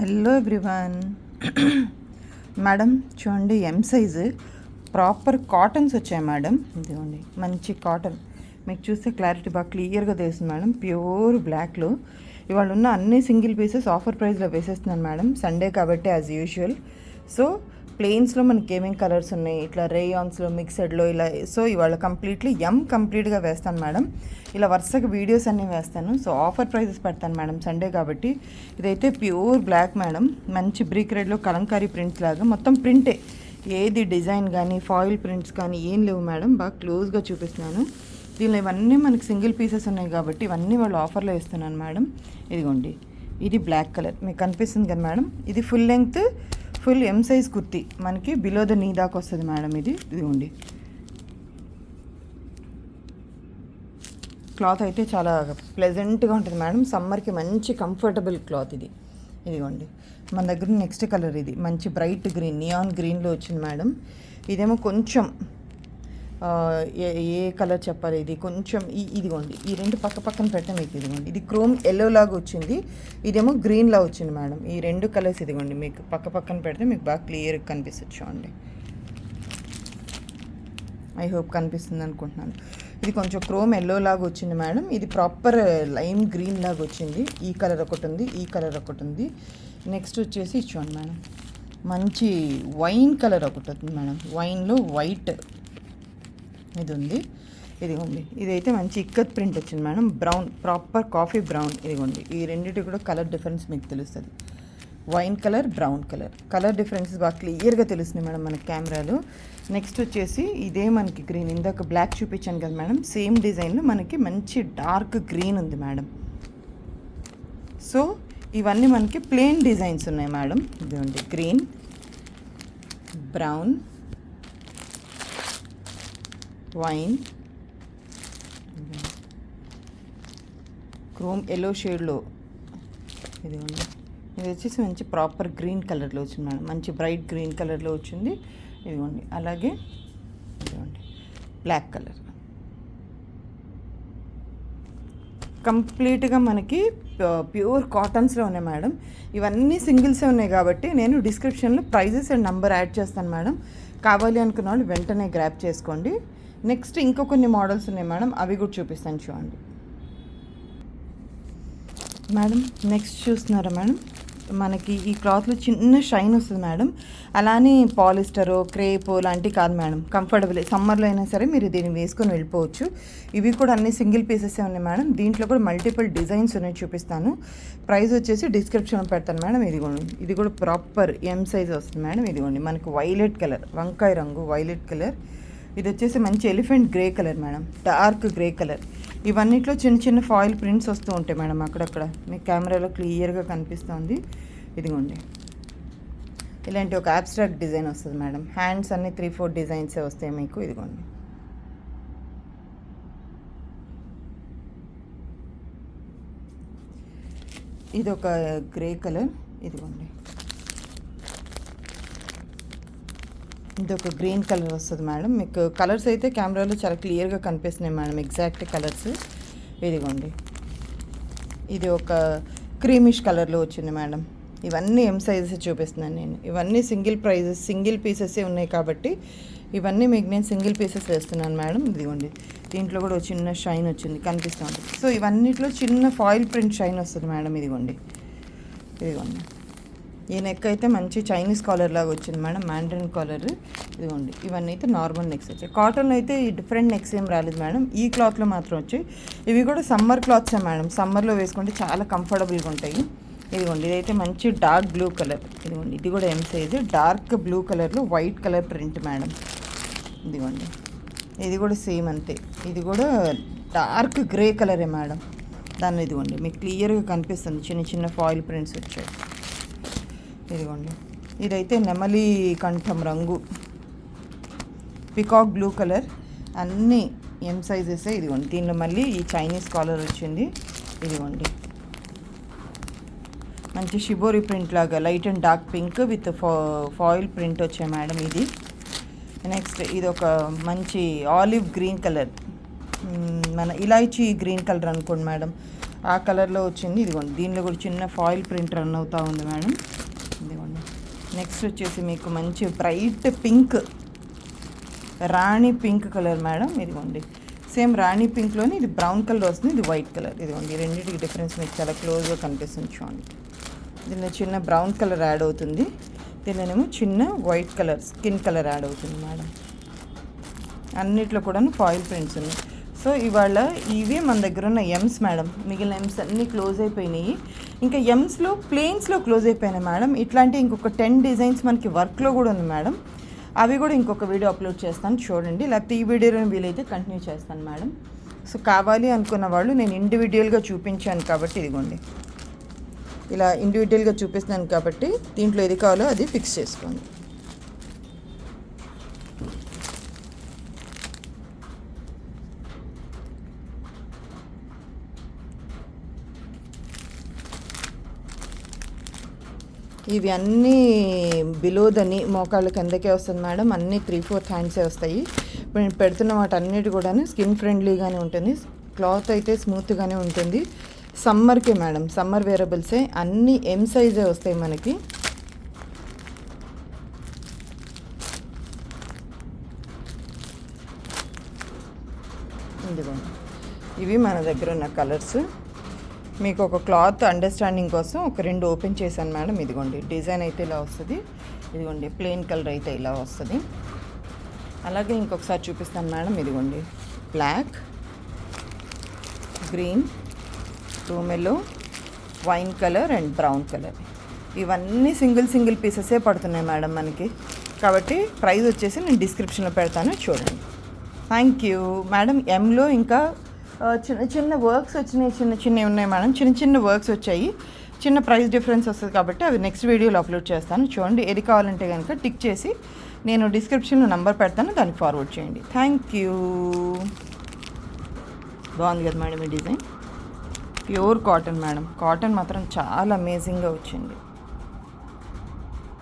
Hello everyone. Madam చూడండి, M size proper cottons వచ్చాయి madam. ఇదిగోండి మంచి కాటన్, మీకు చూస్తే క్లారిటీ బాగా క్లియర్గా తెలుస్తుంది మేడం. ప్యూర్ బ్లాక్లో ఇవాళ ఉన్న అన్ని సింగిల్ పీసెస్ ఆఫర్ ప్రైస్లో వేసేస్తున్నాను మేడం. సండే కాబట్టి యాజ్ యూజువల్. సో ప్లెయిన్స్లో మనకి ఏమేమి కలర్స్ ఉన్నాయి, ఇట్లా రేయాన్స్లో మిక్సెడ్లో ఇలా. సో ఇవాళ కంప్లీట్గా వేస్తాను మేడం. ఇలా వరుసగా వీడియోస్ అన్నీ వేస్తాను. సో ఆఫర్ ప్రైజెస్ పెడతాను మేడం సండే కాబట్టి. ఇదైతే ప్యూర్ బ్లాక్ మేడం, మంచి బ్రిక్ రెడ్లో కలంకారీ ప్రింట్స్ లాగా మొత్తం ప్రింటే. ఏది డిజైన్ కానీ ఫాయిల్ ప్రింట్స్ కానీ ఏం లేవు మేడం. బాగా క్లోజ్గా చూపిస్తున్నాను. దీనిలో ఇవన్నీ మనకి సింగిల్ పీసెస్ ఉన్నాయి కాబట్టి ఇవన్నీ వాళ్ళు ఆఫర్లో ఇస్తున్నాను మేడం. ఇదిగోండి, ఇది బ్లాక్ కలర్ మీకు కనిపిస్తుంది కదా మేడం. ఇది full length full M size kurti, మనకి బిలో ద నీ దాకా వస్తుంది మేడం. ఇదిగోండి, క్లాత్ అయితే చాలా ప్లెజెంట్గా ఉంటుంది మేడం. సమ్మర్కి మంచి కంఫర్టబుల్ క్లాత్ ఇది. ఇదిగోండి, మన దగ్గర నెక్స్ట్ కలర్ ఇది మంచి బ్రైట్ గ్రీన్, నియాన్ గ్రీన్లో వచ్చింది మేడం. ఇదేమో కొంచెం ఏ కలర్ చెప్పాలి, ఇది కొంచెం ఇదిగోండి, ఈ రెండు పక్కన పెట్టే మీకు. ఇదిగోండి, ఇది క్రోమ్ ఎల్లో లాగా వచ్చింది, ఇదేమో గ్రీన్లా వచ్చింది మేడం. ఈ రెండు కలర్స్ ఇదిగోండి మీకు పక్కన పెడితే మీకు బాగా క్లియర్గా కనిపిస్తుంది చూడండి. ఐ హోప్ కనిపిస్తుంది అనుకుంటున్నాను. ఇది కొంచెం క్రోమ్ ఎల్లో లాగా వచ్చింది మేడం. ఇది ప్రాపర్ లైమ్ గ్రీన్ లాగా వచ్చింది. ఈ కలర్ ఒకటి ఉంది, ఈ కలర్ ఒకటి ఉంది. నెక్స్ట్ వచ్చేసి చూడండి మేడం, మంచి వైన్ కలర్ ఒకటి ఉంది మేడం. వైన్లో వైట్ ఇది ఉంది. ఇదిగోండి, ఇదైతే మంచి ఇక్కత్ ప్రింట్ వచ్చింది madam. Brown, proper coffee brown. ఇదిగోండి, ఈ రెండింటి కూడా కలర్ డిఫరెన్స్ మీకు తెలుస్తుంది. Wine colour, brown colour differences బాగా క్లియర్గా తెలుస్తుంది మేడం మన కెమెరాలో. నెక్స్ట్ వచ్చేసి ఇదే మనకి గ్రీన్, ఇందాక బ్లాక్ చూపించాను కదా మేడం, సేమ్ డిజైన్లో మనకి మంచి డార్క్ గ్రీన్ ఉంది మేడం. సో ఇవన్నీ మనకి ప్లెయిన్ డిజైన్స్ ఉన్నాయి మేడం. ఇదిగోండి, green, brown, wine, chrome yellow షేడ్లో. ఇదిగోండి, ఇది వచ్చేసి మంచి ప్రాపర్ గ్రీన్ కలర్లో వచ్చింది మేడం. మంచి బ్రైట్ గ్రీన్ కలర్లో వచ్చింది. ఇదిగోండి, అలాగే ఇదిగోండి బ్లాక్ కలర్. కంప్లీట్గా మనకి ప్యూర్ కాటన్స్లో ఉన్నాయి మేడం. ఇవన్నీ సింగిల్సే ఉన్నాయి కాబట్టి నేను డిస్క్రిప్షన్లో ప్రైజెస్ అండ్ నంబర్ యాడ్ చేస్తాను మేడం. కావాలి అనుకున్న వాళ్ళు వెంటనే గ్రాప్ చేసుకోండి. నెక్స్ట్ ఇంకో కొన్ని మోడల్స్ ఉన్నాయి మేడం, అవి కూడా చూపిస్తాను చూడండి మేడం. నెక్స్ట్ చూస్తున్నారా మేడం, మనకి ఈ క్లాత్లో చిన్న షైన్ వస్తుంది మేడం. అలానే పాలిస్టరో క్రేపో లాంటివి కాదు మేడం, కంఫర్టబుల్. సమ్మర్లో అయినా సరే మీరు దీన్ని వేసుకొని వెళ్ళిపోవచ్చు. ఇవి కూడా అన్ని సింగిల్ పీసెసే ఉన్నాయి మేడం. దీంట్లో కూడా మల్టిపుల్ డిజైన్స్ ఉన్నాయి, చూపిస్తాను. ప్రైస్ వచ్చేసి డిస్క్రిప్షన్లో పెడతాను మేడం. ఇది కూడా ప్రాపర్ ఎం సైజ్ వస్తుంది మేడం. ఇదిగోండి, మనకి వైలెట్ కలర్, వంకాయ రంగు వైలెట్ కలర్. ఇది వచ్చేసి మంచి elephant grey colour madam, dark grey colour. ఇవన్నిట్లో చిన్న ఫాయిల్ ప్రింట్స్ వస్తూ ఉంటాయి మేడం అక్కడక్కడ, మీకు కెమెరాలో క్లియర్గా కనిపిస్తుంది. ఇదిగోండి, ఇలాంటి ఒక అబ్స్ట్రాక్ట్ డిజైన్ వస్తుంది మేడం. హ్యాండ్స్ అన్ని 3-4 డిజైన్సే వస్తాయి మీకు. ఇదిగోండి, ఇది ఒక గ్రే కలర్. ఇదిగోండి, ఇది ఒక గ్రీన్ కలర్ వస్తుంది మేడం. మీకు కలర్స్ అయితే కెమెరాలో చాలా క్లియర్గా కనిపిస్తున్నాయి మేడం, ఎగ్జాక్ట్ కలర్స్. ఇదిగోండి, ఇది ఒక క్రీమిష్ కలర్లో వచ్చింది మేడం. ఇవన్నీ ఎం సైజెస్ చూపిస్తున్నాను నేను. ఇవన్నీ సింగిల్ పీసెసే ఉన్నాయి కాబట్టి ఇవన్నీ మీకు నేను సింగిల్ పీసెస్ వేస్తున్నాను మేడం. ఇదిగోండి, దీంట్లో కూడా చిన్న షైన్ వచ్చింది, కనిపిస్తుంది. సో ఇవన్నిట్లో చిన్న ఫాయిల్ ప్రింట్ షైన్ వస్తుంది మేడం. ఇదిగోండి, ఈ నెక్ అయితే మంచి చైనీస్ కాలర్ లాగా వచ్చింది మేడం, మ్యాండ్రిన్ కాలర్. ఇదిగోండి, ఇవన్నీ అయితే నార్మల్ నెక్స్ వచ్చాయి. కాటన్లో అయితే ఈ డిఫరెంట్ నెక్స్ ఏం రాలేదు మేడం, ఈ క్లాత్లో మాత్రం వచ్చాయి. ఇవి కూడా సమ్మర్ క్లాత్సే మేడం, సమ్మర్లో వేసుకుంటే చాలా కంఫర్టబుల్గా ఉంటాయి. ఇదిగోండి, ఇదైతే మంచి డార్క్ బ్లూ కలర్. ఇదిగోండి, ఇది కూడా ఎం సైజ్, డార్క్ బ్లూ కలర్లో వైట్ కలర్ ప్రింట్ మేడం. ఇదిగోండి, ఇది కూడా సేమ్ అంతే. ఇది కూడా డార్క్ గ్రే కలరే మేడం. దాన్ని ఇదిగోండి మీకు క్లియర్గా కనిపిస్తుంది, చిన్న ఫాయిల్ ప్రింట్స్ వచ్చాయి. ఇదిగోండి, ఇదైతే నెమలి కంఠం రంగు, పికాక్ బ్లూ కలర్. అన్నీ ఎం సైజెసే. ఇదిగోండి, దీనిలో మళ్ళీ ఈ చైనీస్ కాలర్ వచ్చింది. ఇదిగోండి, మంచి షిబోరి ప్రింట్ లాగా light and dark pink with foil print వచ్చాయి మేడం. ఇది నెక్స్ట్ ఇది ఒక మంచి ఆలివ్ గ్రీన్ కలర్, మన ఇలాచీ గ్రీన్ కలర్ అనుకోండి మేడం. ఆ కలర్లో వచ్చింది. ఇదిగోండి, దీనిలో కూడా చిన్న ఫాయిల్ ప్రింట్ రన్ అవుతూ ఉంది మేడం. ఇదిగోండి. నెక్స్ట్ వచ్చేసి మీకు మంచి బ్రైట్ పింక్, రాణి పింక్ కలర్ మేడం. ఇదిగోండి, సేమ్ రాణి పింక్లోని ఇది బ్రౌన్ కలర్ వస్తుంది, ఇది వైట్ కలర్. ఇదిగోండి, రెండింటికి డిఫరెన్స్ మీకు చాలా క్లోజ్గా కనిపిస్తుంది చూడండి. దీనిలో చిన్న బ్రౌన్ కలర్ యాడ్ అవుతుంది, దీనిలోనేమో చిన్న white colour skin colour add అవుతుంది మేడం. అన్నిట్లో కూడా ఫాయిల్ ప్రింట్స్ ఉన్నాయి. సో ఇవాళ ఇవే మన దగ్గర ఉన్న ఎమ్స్ మేడం. మిగిలిన ఎమ్స్ అన్నీ క్లోజ్ అయిపోయినాయి. ఇంకా ఎమ్స్లో ప్లెయిన్స్లో క్లోజ్ అయిపోయినాయి మేడం. ఇట్లాంటి ఇంకొక 10 డిజైన్స్ మనకి వర్క్లో కూడా ఉంది మేడం. అవి కూడా ఇంకొక వీడియో అప్లోడ్ చేస్తాను చూడండి, లేకపోతే ఈ వీడియోలో వీలైతే కంటిన్యూ చేస్తాను మేడం. సో కావాలి అనుకున్న వాళ్ళు నేను ఇండివిజువల్గా చూపించాను కాబట్టి ఇదిగోండి, ఇలా ఇండివిజువల్గా చూపిస్తున్నాను కాబట్టి దీంట్లో ఏది కావాలో అది ఫిక్స్ చేసుకోండి. ఇవి అన్నీ బిలోదని మోకాళ్ళ కిందకే వస్తుంది మేడం. అన్నీ 3/4 హ్యాండ్సే వస్తాయి. ఇప్పుడు నేను పెడుతున్న వాటి అన్నిటి కూడా స్కిన్ ఫ్రెండ్లీగానే ఉంటుంది, క్లాత్ అయితే స్మూత్గానే ఉంటుంది. సమ్మర్కే మేడం, సమ్మర్ వేరబుల్సే, అన్నీ ఎం సైజే వస్తాయి మనకి. ఇదిగోండి, ఇవి మన దగ్గర ఉన్న కలర్స్. మీకు ఒక క్లాత్ అండర్స్టాండింగ్ కోసం ఒక 2 ఓపెన్ చేశాను మేడం. ఇదిగోండి, డిజైన్ అయితే ఇలా వస్తుంది. ఇదిగోండి, ప్లెయిన్ కలర్ అయితే ఇలా వస్తుంది. అలాగే ఇంకొకసారి చూపిస్తాను మేడం. ఇదిగోండి, బ్లాక్, గ్రీన్, టూమెలో, wine colour and brown colour. ఇవన్నీ సింగిల్ పీసెసే పడుతున్నాయి మేడం మనకి. కాబట్టి ప్రైస్ వచ్చేసి నేను డిస్క్రిప్షన్లో పెడతాను చూడండి. Thank you madam. ఎంలో ఇంకా చిన్న వర్క్స్ వచ్చినాయి, చిన్నవి ఉన్నాయి మేడం. చిన్న వర్క్స్ వచ్చాయి, చిన్న ప్రైస్ డిఫరెన్స్ వస్తుంది కాబట్టి అవి నెక్స్ట్ వీడియోలో అప్లోడ్ చేస్తాను చూడండి. ఏది కావాలంటే కనుక టిక్ చేసి నేను డిస్క్రిప్షన్లో నంబర్ పెడతాను, దానికి ఫార్వర్డ్ చేయండి. Thank you. బాగుంది కదా మేడం ఈ design? Pure cotton madam. Cotton మాత్రం చాలా అమేజింగ్గా వచ్చింది.